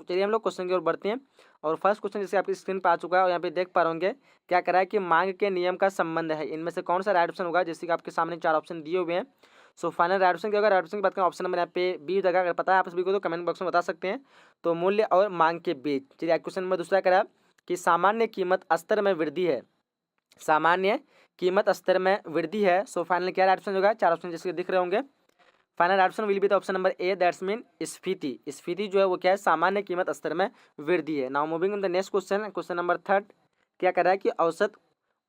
चलिए हम लोग क्वेश्चन की ओर बढ़ते हैं। और फर्स्ट क्वेश्चन जैसे आपकी स्क्रीन पर आ चुका है और यहाँ पे देख पा रहे होंगे क्या कह रहा है कि मांग के नियम का संबंध है, इनमें से कौन सा राइट ऑप्शन होगा। जैसे कि आपके सामने 4 ऑप्शन दिए हुए हैं। सो फाइनल राइट ऑप्शन क्या होगा। राइट ऑप्शन की बात करें ऑप्शन नंबर यहाँ पे बी जगह, अगर पता है आप सभी को तो कमेंट बॉक्स में बता सकते हैं। तो मूल्य और मांग के बीच। चलिए क्वेश्चन नंबर दूसरा कह रहा है कि सामान्य कीमत स्तर में वृद्धि है, सामान्य कीमत स्तर में वृद्धि है। सो फाइनल क्या राइट ऑप्शन होगा। 4 ऑप्शन जैसे दिख रहे होंगे। Final option will be the option number A, that's mean स्फीति। स्फीति जो है वो क्या है, सामान्य कीमत स्तर में वृद्धि है। Now moving on the next question, question number third क्या कर रहा है कि औसत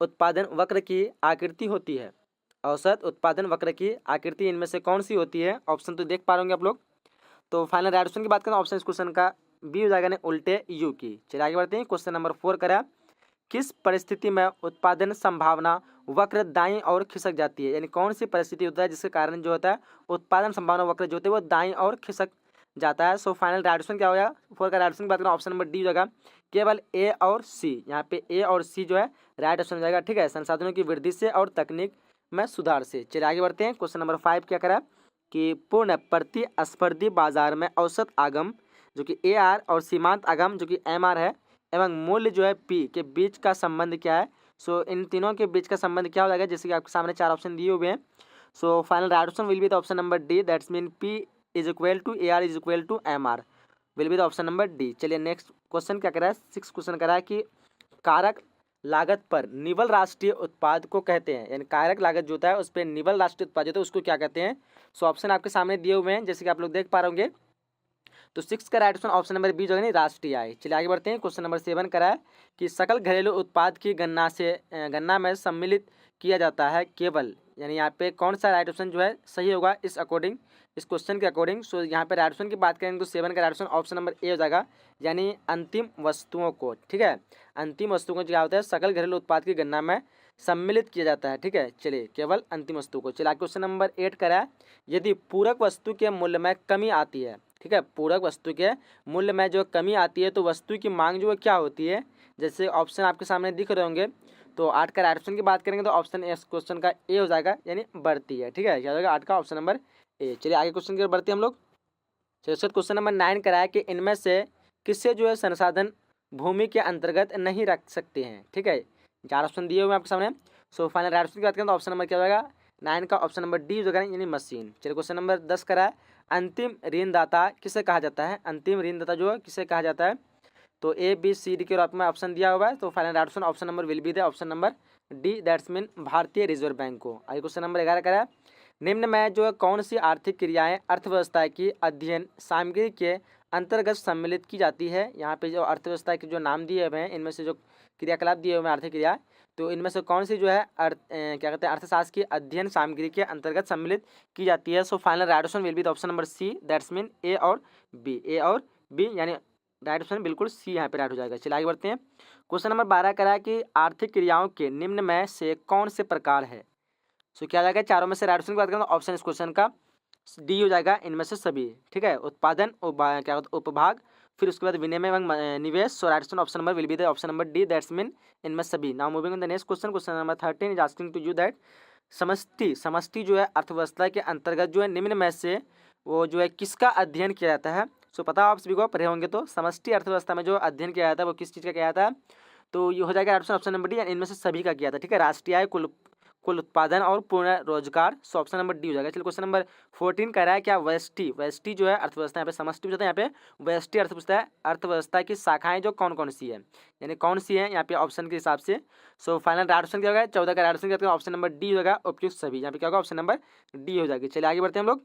उत्पादन वक्र की आकृति होती है। औसत उत्पादन वक्र की आकृति इनमें से कौन सी होती है। ऑप्शन तो देख पा रहे होंगे आप लोग। तो फाइनल राइट ऑप्शन की बात करें ऑप्शन इस क्वेश्चन का बी हो जाएगा, उल्टे यू की। चलिए आगे बढ़ते हैं। क्वेश्चन नंबर 4 करा किस परिस्थिति में उत्पादन संभावना वक्र दाईं ओर खिसक जाती है, यानी कौन सी परिस्थिति होता है जिसके कारण जो होता है उत्पादन संभावना वक्र जो होता है वो दाईं ओर खिसक जाता है। सो फाइनल राइट ऑप्शन क्या होगा। 4 का राइट ऑप्शन की बात करें ऑप्शन नंबर डी हो जाएगा, केवल ए और सी। यहाँ पे ए और सी जो है राइट ऑप्शन हो जाएगा। ठीक है, संसाधनों की वृद्धि से और तकनीक में सुधार से। चलिए आगे बढ़ते हैं। क्वेश्चन नंबर 5 क्या करा कि पूर्ण प्रतिस्पर्धी बाजार में औसत आगम जो कि ए आर और सीमांत आगम जो कि एम आर है एवं मूल्य जो है पी के बीच का संबंध क्या है। सो इन तीनों के बीच का संबंध क्या हो जाएगा। जैसे कि आपके सामने 4 ऑप्शन दिए हुए हैं। So final right option will be the option number D, that's mean P is equal to A R is equal to M R, will be the option number D. चलिए नेक्स्ट क्वेश्चन क्या करा है। 6 question करा है कि कारक लागत पर निवल राष्ट्रीय उत्पाद को कहते हैं, यानी कारक लागत जो होता है उस पर निवल राष्ट्रीय उत्पाद जो होता है उसको क्या कहते हैं। सो ऑप्शन आपके सामने दिए हुए हैं जैसे कि आप लोग देख पा रहे होंगे। तो 6 का right option option number B जो है राष्ट्रीय आय। चलिए आगे बढ़ते हैं। क्वेश्चन नंबर 7 करा है कि सकल घरेलू उत्पाद की गणना में सम्मिलित किया जाता है केवल, यानी यहाँ पे कौन सा राइट ऑप्शन जो है सही होगा इस अकॉर्डिंग, इस क्वेश्चन के अकॉर्डिंग। सो यहाँ पे राइट ऑप्शन की बात करेंगे तो 7 का right option option number A हो जाएगा, यानी अंतिम वस्तुओं को। ठीक है, अंतिम वस्तुओं को क्या होता है सकल घरेलू उत्पाद की गणना में सम्मिलित किया जाता है। ठीक है, चलिए केवल अंतिम वस्तु को। चलिए क्वेश्चन नंबर 8 करा है यदि पूरक वस्तु के मूल्य में कमी आती है। ठीक है, पूरक वस्तु के मूल्य में जो कमी आती है तो वस्तु की मांग जो है क्या होती है। जैसे ऑप्शन आपके सामने दिख रहे होंगे। तो 8 का राइट ऑप्शन की बात करेंगे तो ऑप्शन इस क्वेश्चन का ए हो जाएगा, यानी बढ़ती है। ठीक है, क्या हो जाएगा 8 का ऑप्शन नंबर ए। चलिए आगे क्वेश्चन की ओर बढ़ते हैं हम लोग। चलिए क्वेश्चन नंबर 9 कराया कि इनमें से किससे जो है संसाधन भूमि के अंतर्गत नहीं रख सकते हैं। ठीक है, 4 ऑप्शन दिए हुए हैं आपके सामने। सो फाइनल राइट ऑप्शन की बात करें तो ऑप्शन नंबर क्या हो जाएगा 9 का ऑप्शन नंबर डी हो जाएगा, यानी मशीन। चलिए क्वेश्चन नंबर 10 कराया अंतिम ऋणदाता किसे कहा जाता है। अंतिम ऋणदाता जो है किसे कहा जाता है। तो ए बी सी डी के रूप में ऑप्शन दिया हुआ है। तो final right option option number will be the option number D, that's mean भारतीय रिजर्व बैंक को। आगे क्वेश्चन नंबर 11 करा निम्न में जो है कौन सी आर्थिक क्रियाएं अर्थव्यवस्था की अध्ययन सामग्री के अंतर्गत सम्मिलित की जाती है। यहाँ पे जो अर्थव्यवस्था के जो नाम दिए हुए हैं इनमें से जो क्रियाकलाप दिए हुए हैं आर्थिक क्रिया, तो इनमें से कौन सी जो है क्या कहते हैं अर्थशास्त्र की अध्ययन सामग्री के अंतर्गत सम्मिलित की जाती है। So final right option will be the option number C, that's mean A और बी, ए और बी, यानी राइट ऑप्शन बिल्कुल सी यहाँ पे राइट हो जाएगा। चलिए आगे बढ़ते हैं। क्वेश्चन नंबर 12 करा है कि आर्थिक क्रियाओं के निम्न में से कौन से प्रकार है। सो क्या जाएगा चारों में से राइट ऑप्शन की बात करें तो ऑप्शन इस क्वेश्चन का डी हो जाएगा, इनमें से सभी। ठीक है, उत्पादन क्या होता है उपभाग, फिर उसके बाद विनिमय एवं निवेश। So right option number will be the option number D, that's mean इनमें सभी। Now moving on the next question, question number 13 is asking to you that समष्टि जो है अर्थव्यवस्था के अंतर्गत जो है निम्न में से वो जो है किसका अध्ययन किया जाता है। सो पता आप सभी को पढ़े होंगे। तो समष्टि अर्थव्यवस्था में जो अध्ययन किया जाता है वो किस चीज़ का किया जाता है। तो ये हो जाएगा ऑप्शन नंबर डी, इनमें से सभी का किया था। ठीक है, राष्ट्रीय आय, कुल उत्पादन और पूर्ण रोजगार। सो ऑप्शन नंबर डी हो जाएगा। चलिए क्वेश्चन नंबर 14 कह रहा है क्या व्यष्टि जो है अर्थव्यवस्था, यहाँ पे समष्टि होता है, यहाँ पे व्यष्टि अर्थव्यवस्था की शाखाएं जो कौन कौन सी है, यानी कौन सी है यहाँ पे ऑप्शन के हिसाब से। सो फाइनल राइट ऑप्शन क्या होगा 14 का right option option number D होगा, उपयुक्त सभी। यहाँ पे क्या होगा ऑप्शन नंबर डी हो जाएगी। चलिए आगे बढ़ते हैं हम लोग।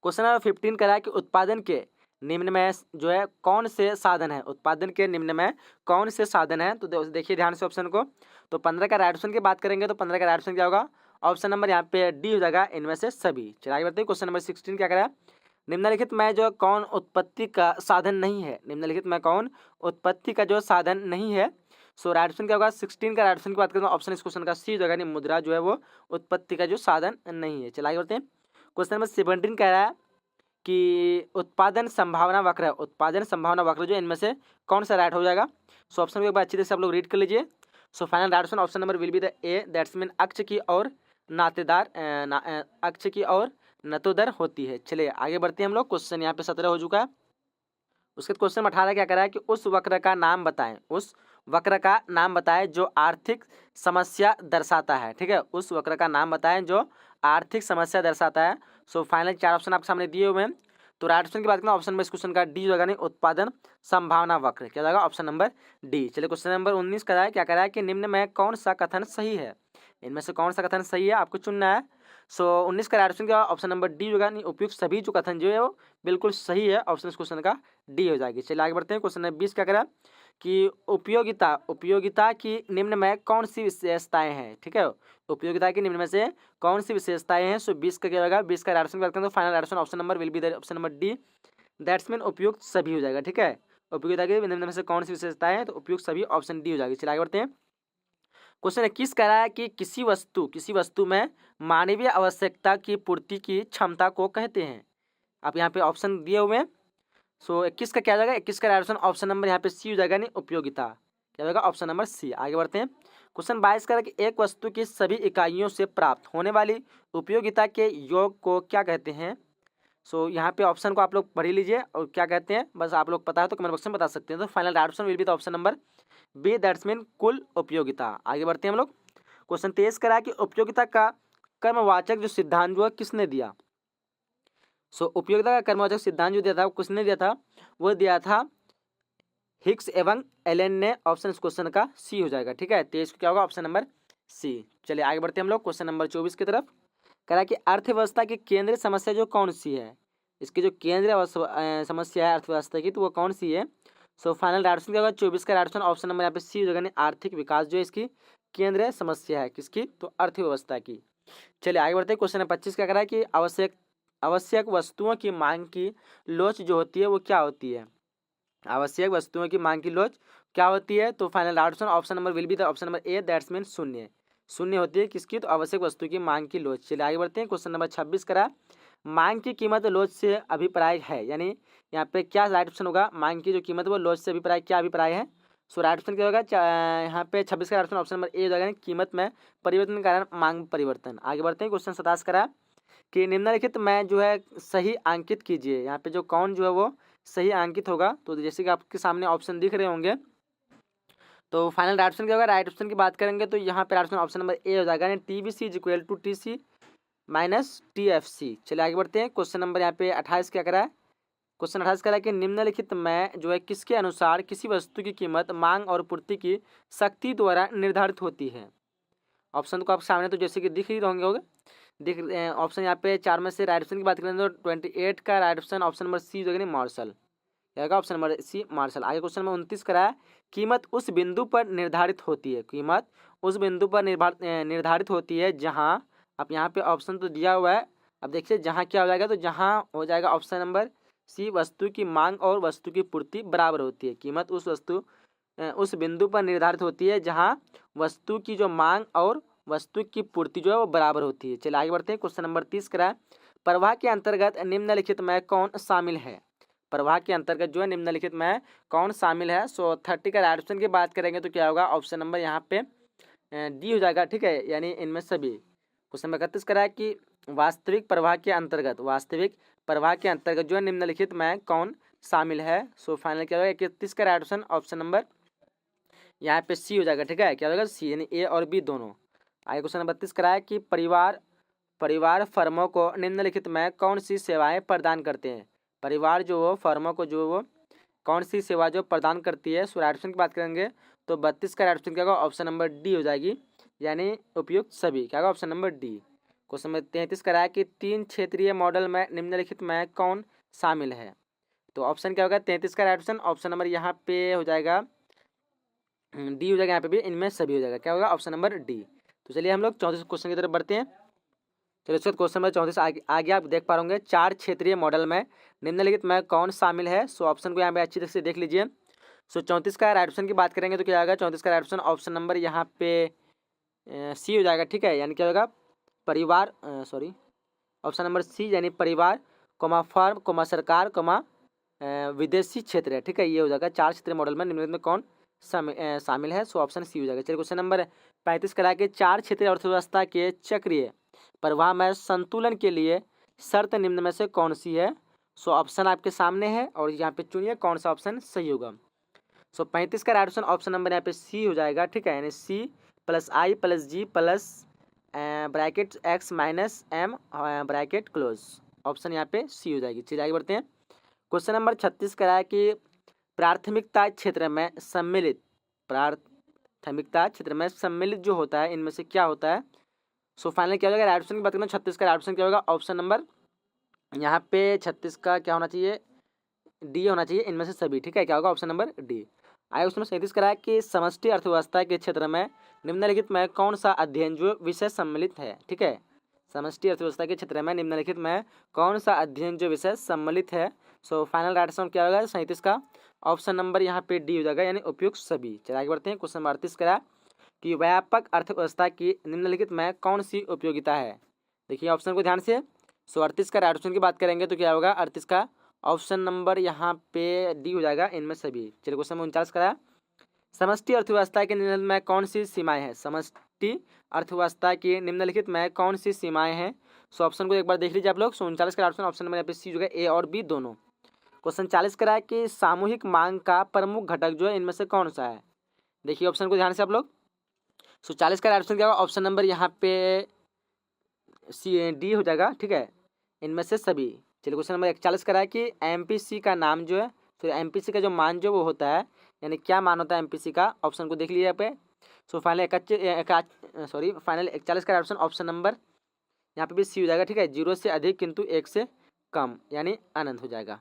क्वेश्चन नंबर 15 कह रहा है कि उत्पादन के निम्न में जो है कौन से साधन है। उत्पादन के निम्न में कौन से साधन है। तो देखिए ध्यान से ऑप्शन को। तो 15 का राइट ऑप्शन की बात करेंगे तो 15 का राइट ऑप्शन क्या होगा ऑप्शन नंबर यहाँ पे डी हो जाएगा, इनमें से सभी। चलिए आगे बढ़ते हैं। क्वेश्चन नंबर 16 क्या करा निम्नलिखित में जो कौन उत्पत्ति का साधन नहीं है। निम्नलिखित में कौन उत्पत्ति का जो साधन नहीं है। सो राइट ऑप्शन क्या होगा 16 का राइट ऑप्शन की बात करें तो ऑप्शन इस क्वेश्चन का सी हो जाएगा, मुद्रा जो है वो उत्पत्ति का जो साधन नहीं है। चलिए आगे बढ़ते हैं। क्वेश्चन नंबर 17 कह रहा है कि उत्पादन संभावना वक्र है। उत्पादन संभावना वक्र जो इनमें से कौन सा राइट हो जाएगा। सो ऑप्शन को एक बार अच्छी तरह से आप लोग रीड कर लीजिए। सो final right option option number will be the A, that's mean अक्ष की और नातेदार अक्ष की और नतोदर होती है। चलिए आगे बढ़ते हैं हम लोग। क्वेश्चन यहाँ पे 17 हो चुका है। उसके क्वेश्चन नंबर 18 क्या करा है कि उस वक्र का नाम बताएं, उस वक्र का नाम बताएं जो आर्थिक समस्या दर्शाता है। ठीक है, उस वक्र का नाम बताएं जो आर्थिक समस्या दर्शाता है। सो फाइनल 4 ऑप्शन आपके सामने दिए हुए हैं। तो राइट ऑप्शन की बात करें ऑप्शन में इस क्वेश्चन का डी होगा, नहीं उत्पादन संभावना वक्र, क्या होगा ऑप्शन नंबर डी। चलिए क्वेश्चन नंबर 19 का है, क्या करा है कि निम्न में कौन सा कथन सही है, इनमें से कौन सा कथन सही है आपको चुनना है। सो 19 का राइट ऑप्शन क्या ऑप्शन नंबर डी होगा, नहीं उपयुक्त सभी जो कथन जो है वो बिल्कुल सही है, ऑप्शन इस क्वेश्चन का डी हो जाएगी। चलिए आगे बढ़ते हैं। क्वेश्चन नंबर 20 क्या करा कि उपयोगिता की निम्न में कौन सी विशेषताएं हैं। ठीक है, उपयोगिता की निम्न में से कौन सी विशेषताएं हैं। सो 20 का क्या होगा, 20 का राइट ऑप्शन बात करें तो final right option option number will be the option number D, that's mean उपयुक्त सभी हो जाएगा। ठीक है, उपयोगिता की निम्न में से कौन सी विशेषताएं हैं, तो उपयुक्त सभी ऑप्शन डी हो जाएगी। चलिए आगे बढ़ते हैं। क्वेश्चन 21 कह रहा है कि किसी वस्तु में मानवीय आवश्यकता की पूर्ति की क्षमता को कहते हैं। आप यहाँ पे ऑप्शन दिए हुए हैं। सो 21 का क्या हो जाएगा, 21 का राइट ऑप्शन ऑप्शन नंबर यहाँ पे सी हो जाएगा, नहीं उपयोगिता, क्या होगा ऑप्शन नंबर सी। आगे बढ़ते हैं। क्वेश्चन 22 कह रहा है कि एक वस्तु की सभी इकाइयों से प्राप्त होने वाली उपयोगिता के योग को क्या कहते हैं। सो यहाँ पे ऑप्शन को आप लोग पढ़ लीजिए और क्या कहते हैं बस आप लोग पता है तो कमेंट बॉक्स में बता सकते हैं। तो final right option will be the option number B, that's mean कुल उपयोगिता। आगे बढ़ते हैं हम लोग। क्वेश्चन 23 करा कि उपयोगिता का कर्मवाचक जो सिद्धांत जो है किसने दिया। सो उपयोगिता का कर्मवाचक सिद्धांत जो दिया था वो किसने दिया था, वो दिया था हिग्स एवं एलन ने, ऑप्शन इस क्वेश्चन का सी हो जाएगा। ठीक है, 23 क्या होगा ऑप्शन नंबर सी। चलिए आगे बढ़ते हैं हम लोग क्वेश्चन नंबर 24 की तरफ। कह रहा है कि अर्थव्यवस्था की केंद्रीय समस्या जो कौन सी है, इसकी जो केंद्रीय समस्या है अर्थव्यवस्था की तो वो कौन सी है। सो फाइनल राइट ऑप्शन क्या होगा 24 का राइट ऑप्शन ऑप्शन नंबर यहाँ पे सी हो जाएगा, आर्थिक विकास जो है इसकी केंद्रीय समस्या है किसकी, तो अर्थव्यवस्था की। चलिए आगे बढ़ते हैं। क्वेश्चन नंबर 25 क्या कह रहा है कि आवश्यक वस्तुओं की मांग की लोच जो होती है वो क्या होती है। आवश्यक वस्तुओं की मांग की लोच क्या होती है, तो final right option option number will be the option number A, that's mean शून्य, शून्य होती है किसकी, तो आवश्यक वस्तु की मांग की लोच। चलिए आगे बढ़ते हैं। क्वेश्चन नंबर 26 करा मांग की कीमत लोच से अभिप्राय है, यानी यहाँ पे क्या राइट ऑप्शन होगा, मांग की जो कीमत वो लोच से अभिप्राय क्या अभिप्राय है। सो राइट ऑप्शन क्या होगा यहाँ पे 26 का right option option number A हो जाएगा, कीमत में परिवर्तन के कारण मांग परिवर्तन। आगे बढ़ते हैं। क्वेश्चन 27 करा कि निम्नलिखित में जो है सही अंकित कीजिए, यहाँ पे जो कौन जो है वो सही अंकित होगा। तो जैसे कि आपके सामने ऑप्शन दिख रहे होंगे, तो फाइनल राइट ऑप्शन क्या होगा, राइट ऑप्शन की बात करेंगे तो यहाँ पे right option option number A हो जाएगा, TBC is equal to TC minus TFC। चलिए आगे बढ़ते हैं। क्वेश्चन नंबर यहाँ पे 28 क्या करा है, क्वेश्चन 28 करा है कि निम्नलिखित में जो है किसके अनुसार किसी वस्तु की कीमत मांग और पूर्ति की शक्ति द्वारा निर्धारित होती है। ऑप्शन को आप सामने तो जैसे कि दिख ही होंगे दिख ऑप्शन यहाँ पे 4 में से राइट ऑप्शन की बात करें तो 28 का right option option number C जो है मार्शल, क्या होगा ऑप्शन नंबर सी मार्शल। आगे क्वेश्चन नंबर 29 करा है कीमत उस बिंदु पर निर्धारित होती है, कीमत उस बिंदु पर निर्धारित होती है जहां, अब यहाँ पे ऑप्शन तो दिया हुआ है, अब देखिए जहां क्या हो जाएगा, तो जहां हो जाएगा ऑप्शन नंबर सी वस्तु की मांग और वस्तु की पूर्ति बराबर होती है। कीमत उस बिंदु पर निर्धारित होती है जहां वस्तु की जो मांग और वस्तु की पूर्ति जो है वो बराबर होती है। चलिए आगे बढ़ते हैं। क्वेश्चन नंबर 30 करा है प्रवाह के अंतर्गत निम्नलिखित में कौन शामिल है, प्रवाह के अंतर्गत जो है निम्नलिखित में कौन शामिल है। सो 30 का राइट ऑप्शन की बात करेंगे तो क्या होगा ऑप्शन नंबर यहाँ पे डी हो जाएगा। ठीक है, यानी इनमें सभी। क्वेश्चन नंबर 31 करा है कि वास्तविक प्रवाह के अंतर्गत जो है निम्नलिखित में कौन शामिल है। सो फाइनल क्या होगा 31 का राइट ऑप्शन ऑप्शन नंबर यहाँ पे सी हो जाएगा। ठीक है, क्या होगा सी, यानी ए और बी दोनों। आगे क्वेश्चन नंबर 32 करा है कि परिवार फर्मों को निम्नलिखित में कौन सी सेवाएं प्रदान करते हैं। परिवार जो हो फर्मों को जो वो कौन सी सेवा जो प्रदान करती है। सो राइट ऑप्शन की बात करेंगे तो 32 का राइट ऑप्शन क्या होगा ऑप्शन नंबर डी हो जाएगी, यानी उपयुक्त सभी, क्या होगा option number D. Question number 33 करा है कि 3 क्षेत्रीय मॉडल में निम्नलिखित में कौन शामिल है। तो ऑप्शन क्या होगा 33 का राइट ऑप्शन ऑप्शन नंबर यहाँ पे हो जाएगा डी हो जाएगा, यहाँ पे भी इनमें सभी हो जाएगा, क्या होगा ऑप्शन नंबर डी। तो चलिए हम लोग 34 क्वेश्चन की तरफ बढ़ते हैं। चलिए उसके बाद क्वेश्चन नंबर 34 आगे आप देख पा होंगे 4 क्षेत्रीय मॉडल में निम्नलिखित में कौन शामिल है। सो ऑप्शन को यहाँ पे अच्छी तरह से देख लीजिए। सो 34 का राइट ऑप्शन की बात करेंगे तो क्या आएगा 34 का राइट ऑप्शन ऑप्शन नंबर यहाँ पे सी हो जाएगा। ठीक है, यानी क्या होगा परिवार ऑप्शन नंबर सी, यानी परिवार फर्म सरकार विदेशी क्षेत्र है। ठीक है, ये हो जाएगा 4 क्षेत्रीय मॉडल में निम्नलिखित में कौन शामिल है। सो ऑप्शन सी हो जाएगा। चलिए क्वेश्चन नंबर 35 करा के 4 क्षेत्रीय अर्थव्यवस्था के चक्रीय प्रवाह में संतुलन के लिए शर्त निम्न में से कौन सी है। सो ऑप्शन आपके सामने है और यहाँ पे चुनिए कौन सा ऑप्शन सही होगा। सो 35 का राइट ऑप्शन ऑप्शन नंबर यहाँ पे सी हो जाएगा, ठीक है, यानी C plus I plus G plus bracket X minus M bracket close, option यहाँ पे सी हो जाएगी। चलिए आगे बढ़ते हैं। क्वेश्चन नंबर 36 करा है कि प्राथमिकता क्षेत्र में सम्मिलित जो होता है इनमें से क्या होता है। सो फाइनल क्या हो जाएगा, राइट ऑप्शन की बात करें 36 का राइट ऑप्शन क्या होगा, ऑप्शन नंबर यहाँ पे 36 का क्या होना चाहिए, डी होना चाहिए, इनमें से सभी, ठीक है, क्या होगा ऑप्शन नंबर डी। आगे क्वेश्चन 37 करा है कि समष्टि अर्थव्यवस्था के क्षेत्र में निम्नलिखित में कौन सा अध्ययन जो विषय सम्मिलित है, ठीक है, समष्टि अर्थव्यवस्था के क्षेत्र में निम्नलिखित में कौन सा अध्ययन जो विषय सम्मिलित है। सो फाइनल राइट आंसर क्या होगा 37 का ऑप्शन नंबर यहाँ पे डी हो जाएगा, यानी उपयुक्त सभी। चलिए आगे बढ़ते हैं। क्वेश्चन नंबर 38 करा कि व्यापक अर्थव्यवस्था की निम्नलिखित में कौन सी उपयोगिता है। देखिए ऑप्शन को ध्यान से। सो 38 का राइट ऑप्शन की बात करेंगे तो क्या होगा, 38 का ऑप्शन नंबर यहाँ पे डी हो जाएगा, इनमें सभी। चलिए क्वेश्चन नंबर 39 करा समष्टि अर्थव्यवस्था के निम्नलिखित में कौन सी सीमाएं हैं, समष्टि अर्थव्यवस्था की निम्नलिखित में कौन सी सीमाएं हैं। सो ऑप्शन को एक बार देख लीजिए आप लोग। सो 39 का ऑप्शन नंबर यहाँ पे सी हो जाएगा, ए और बी दोनों। क्वेश्चन 40 करा है कि सामूहिक मांग का प्रमुख घटक जो है इनमें से कौन सा है। देखिए ऑप्शन को ध्यान से आप लोग। सो 40 का ऑप्शन क्या होगा, ऑप्शन नंबर यहाँ पे सी डी हो जाएगा, ठीक है, इनमें से सभी। चलिए क्वेश्चन नंबर 41 करा है कि एमपीसी का नाम जो है, तो एमपीसी का जो मान जो वो होता है, यानी क्या मान होता है एमपीसी का, ऑप्शन को देख लीजिए यहाँ पे। सो फाइनल 41 का ऑप्शन नंबर यहाँ पे भी सी हो जाएगा, ठीक है, 0 से अधिक किंतु 1 से कम, यानी अनंत हो जाएगा।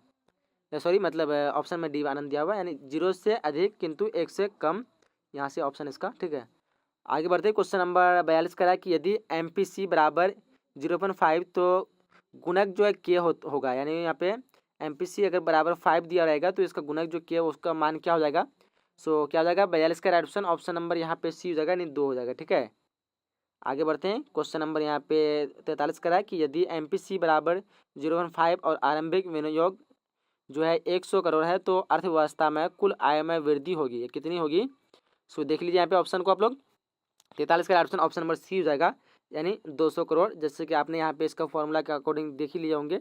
सॉरी मतलब ऑप्शन में डी आनंद दिया हुआ है, यानी 0 से अधिक किंतु 1 से कम, यहाँ से ऑप्शन इसका, ठीक है। आगे बढ़ते क्वेश्चन नंबर 42 करा कि यदि एम पी सी बराबर 0.5 तो गुणक जो है के होगा, यानी यहाँ पे एम पी सी अगर बराबर 5 दिया रहेगा तो इसका गुणक जो के उसका मान क्या हो जाएगा। सो क्या हो जाएगा 42 का राइट ऑप्शन ऑप्शन नंबर यहाँ पे सी हो जाएगा, यानी 2 हो जाएगा, ठीक है। आगे बढ़ते हैं। क्वेश्चन नंबर यहाँ पे 43 करा कि यदि एम पी सी बराबर 0.5 और आरंभिक विनियोग जो है 100 करोड़ है तो अर्थव्यवस्था में कुल आय में वृद्धि होगी, ये कितनी होगी। सो देख लीजिए यहाँ पे ऑप्शन को आप लोग। 43 का ऑप्शन नंबर सी हो जाएगा, यानी 200 करोड़, जैसे कि आपने यहाँ पे इसका फॉर्मूला के अकॉर्डिंग देख ही लिए होंगे,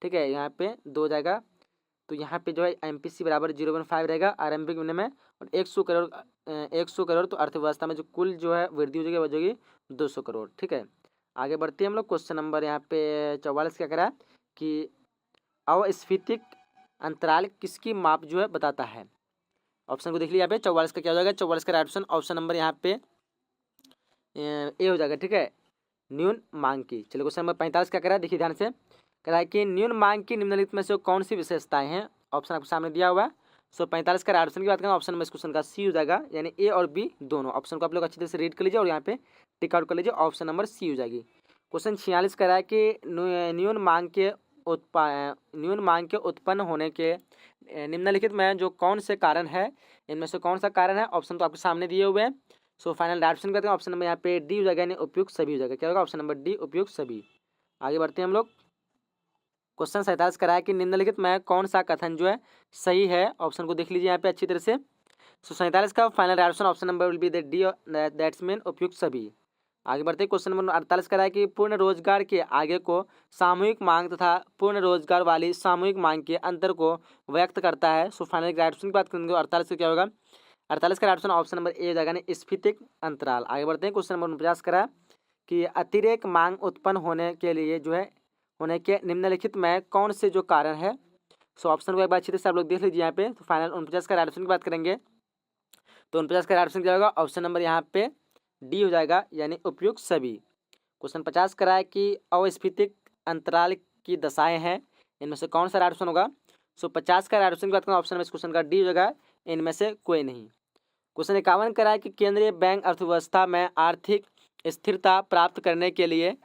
ठीक है, यहाँ पे 2 हो जाएगा। तो यहाँ पे जो है एम पी सी बराबर 0.5 रहेगा आरंभिक विनिमय और 100 करोड़ तो अर्थव्यवस्था में जो कुल जो है वृद्धि हो जाएगी वो जाएगी 200 करोड़, ठीक है। आगे बढ़ते हैं हम लोग। क्वेश्चन नंबर यहाँ पे 44 क्या करा कि अवस्फीतिक अंतराल किसकी माप जो है बताता है। ऑप्शन को देख लिया यहाँ पे 44 का क्या हो जाएगा, 44 का राइट ऑप्शन नंबर यहाँ पे ए हो जाएगा, ठीक है, न्यून मांग की। चलिए क्वेश्चन नंबर 45 क्या करा है, देखिए ध्यान से। कह रहा है कि न्यून मांग की निम्नलिखित में से कौन सी विशेषताएं हैं, ऑप्शन आपके सामने दिया हुआ है। सो 45 का ऑप्शन की बात करें ऑप्शन में इस क्वेश्चन का सी हो जाएगा, यानी ए और बी दोनों। ऑप्शन को आप लोग अच्छी तरह से रीड कर लीजिए और यहाँ पे टिक आउट कर लीजिए, ऑप्शन नंबर सी हो जाएगी। क्वेश्चन 46 कह रहा है कि न्यून मांग के उत्पन्न होने के निम्नलिखित में जो कौन से कारण है, इनमें से कौन सा कारण है। ऑप्शन तो आपके सामने दिए हुए हैं। सो फाइनल ऑप्शन करते हैं, ऑप्शन नंबर यहाँ पे डी हो जाएगा, यानी उपयुक्त सभी हो जाएगा, क्या होगा ऑप्शन नंबर डी उपयुक्त सभी। आगे बढ़ते हैं हम लोग। क्वेश्चन 47 करा है कि निम्नलिखित में कौन सा कथन जो है सही है। ऑप्शन को देख लीजिए यहाँ पे अच्छी तरह से। सो 47 का final option number will be the D, that's mean उपयुक्त सभी। आगे बढ़ते हैं। क्वेश्चन नंबर 48 करा है कि पूर्ण रोजगार के आगे को सामूहिक मांग तथा पूर्ण रोजगार वाली सामूहिक मांग के अंतर को व्यक्त करता है। सो फाइनल ऑप्शन की बात करेंगे 48 से क्या होगा, 48 का ऑप्शन नंबर ए हो जाएगा, यानी स्फीतिक अंतराल। आगे बढ़ते हैं। क्वेश्चन नंबर 49 करा कि अतिरेक मांग उत्पन्न होने के लिए जो है होने के निम्नलिखित में कौन से जो कारण है। सो ऑप्शन को एक बार अच्छी तरह से आप लोग देख लीजिए यहाँ पे। तो फाइनल 49 का ऑप्शन की बात करेंगे तो 49 का ऑप्शन क्या होगा, ऑप्शन नंबर यहाँ पे डी हो जाएगा, यानी उपयुक्त सभी। क्वेश्चन 50 करा है कि अस्फीतिक अंतराल की दशाएं हैं, इनमें से कौन सा ऑप्शन होगा। सो 50 का ऑप्शन की बात करें ऑप्शन में इस क्वेश्चन का डी हो जाएगा, इनमें से कोई नहीं। क्वेश्चन 51 करा है कि केंद्रीय बैंक अर्थव्यवस्था में आर्थिक स्थिरता प्राप्त करने के लिए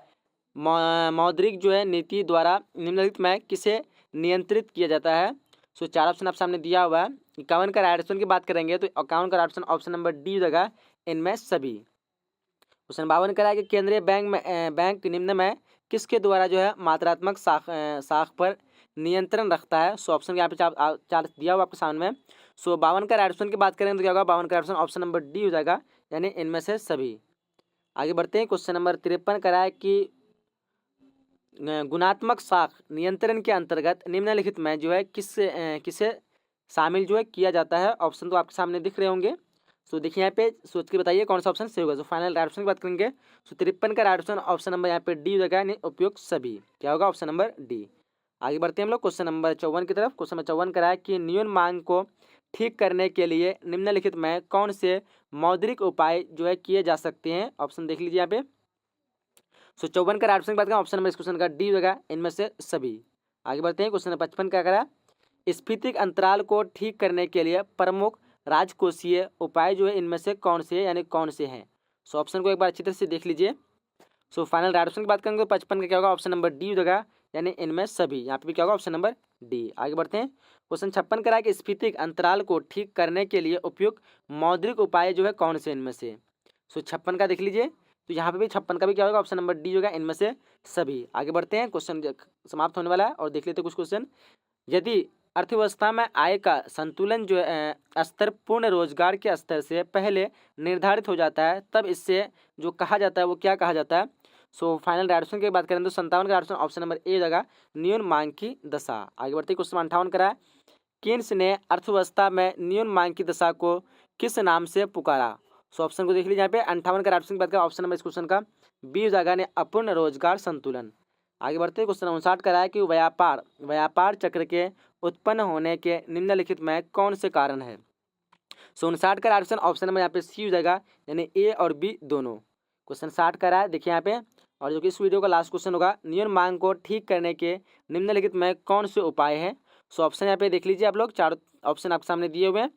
मौद्रिक जो है नीति द्वारा निम्नलिखित में किसे नियंत्रित किया जाता है। सो 4 ऑप्शन आप सामने दिया हुआ है। 51 का ऑप्शन की बात करेंगे तो 51 का ऑप्शन नंबर डी हो जाएगा, इनमें सभी। क्वेश्चन 52 करा है कि केंद्रीय बैंक निम्न में किसके द्वारा जो है मात्रात्मक साख पर नियंत्रण रखता है। सो ऑप्शन यहाँ पे चार दिया हुआ आपके सामने में। सो 52 का ऑप्शन की बात करें तो क्या होगा, 52 का ऑप्शन नंबर डी हो जाएगा, यानी इनमें से सभी। आगे बढ़ते हैं। क्वेश्चन नंबर 53 करा है कि गुणात्मक साख नियंत्रण के अंतर्गत निम्नलिखित में जो है किसे शामिल जो है किया जाता है। ऑप्शन तो आपके सामने दिख रहे होंगे। सो देखिए यहाँ पे सोच के बताइए कौन सा ऑप्शन सही होगा। सो फाइनल राइट ऑप्शन की बात करेंगे। सो 53 का राइट ऑप्शन ऑप्शन नंबर यहाँ पे डी हो जाएगा, यानी उपयुक्त सभी। क्या होगा? Option number D. आगे बढ़ते हैं हम लोग क्वेश्चन नंबर 54 की तरफ। क्वेश्चन नंबर 54 करा है कि न्यून मांग को ठीक करने के लिए निम्नलिखित में कौन से मौद्रिक उपाय जो है किए जा सकते हैं। ऑप्शन देख लीजिए यहाँ पे। सो 54 का राइट ऑप्शन की बात करें, ऑप्शन नंबर इस क्वेश्चन का डी होगा, इनमें से सभी। आगे बढ़ते हैं क्वेश्चन नंबर 55 क्या करा, स्फीतिक अंतराल को ठीक करने के लिए प्रमुख राजकोषीय उपाय जो है इनमें से कौन से, यानी कौन से हैं। सो ऑप्शन को एक बार अच्छी तरह से देख लीजिए। सो फाइनल राइट ऑप्शन की बात करेंगे तो 55 का क्या होगा? ऑप्शन नंबर डी होगा, यानी इनमें सभी। यहाँ पे भी क्या होगा? Option number D. आगे बढ़ते हैं क्वेश्चन 56 करा कि स्फीतिक अंतराल को ठीक करने के लिए उपयुक्त मौद्रिक उपाय जो है कौन से इनमें से। सो 56 का देख लीजिए, तो यहाँ पे भी 56 का भी क्या होगा? ऑप्शन नंबर डी होगा, इनमें से सभी। आगे बढ़ते हैं, क्वेश्चन समाप्त होने वाला है और देख लेते हैं कुछ क्वेश्चन। यदि अर्थव्यवस्था में आय का संतुलन जो स्तर पूर्ण रोजगार के स्तर से पहले निर्धारित हो जाता है, तब इससे जो कहा जाता है वो क्या कहा जाता है। सो फाइनल राइट ऑप्शन की बात करें तो 57 का राइट ऑप्शन नंबर ए होगा, न्यून मांग की दशा। आगे बढ़ते क्वेश्चन 58 करा, केन्स ने अर्थव्यवस्था में न्यून मांग की दशा को किस नाम से पुकारा। सो ऑप्शन को देख लीजिए यहाँ पे। 58 का राइट ऑप्शन की बात करें, ऑप्शन नंबर इस क्वेश्चन का बी हो जाएगा, ने अपूर्ण रोजगार संतुलन। आगे बढ़ते क्वेश्चन 59 करा है कि व्यापार चक्र के उत्पन्न होने के निम्नलिखित में कौन से कारण है। सो 59 का राइट ऑप्शन नंबर यहाँ पे सी हो जाएगा, यानी ए और बी दोनों। क्वेश्चन 60 का रहा है, देखिए यहाँ पे, और जो कि इस वीडियो का लास्ट क्वेश्चन होगा, न्यून मांग को ठीक करने के निम्नलिखित में कौन से उपाय हैं। सो ऑप्शन यहाँ पे देख लीजिए आप लोग, चार ऑप्शन आपके सामने दिए हुए हैं।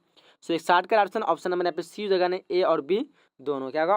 सो 61 का राइट ऑप्शन नंबर यहाँ पे सी हो जाएगा, ए और बी दोनों। क्या होगा?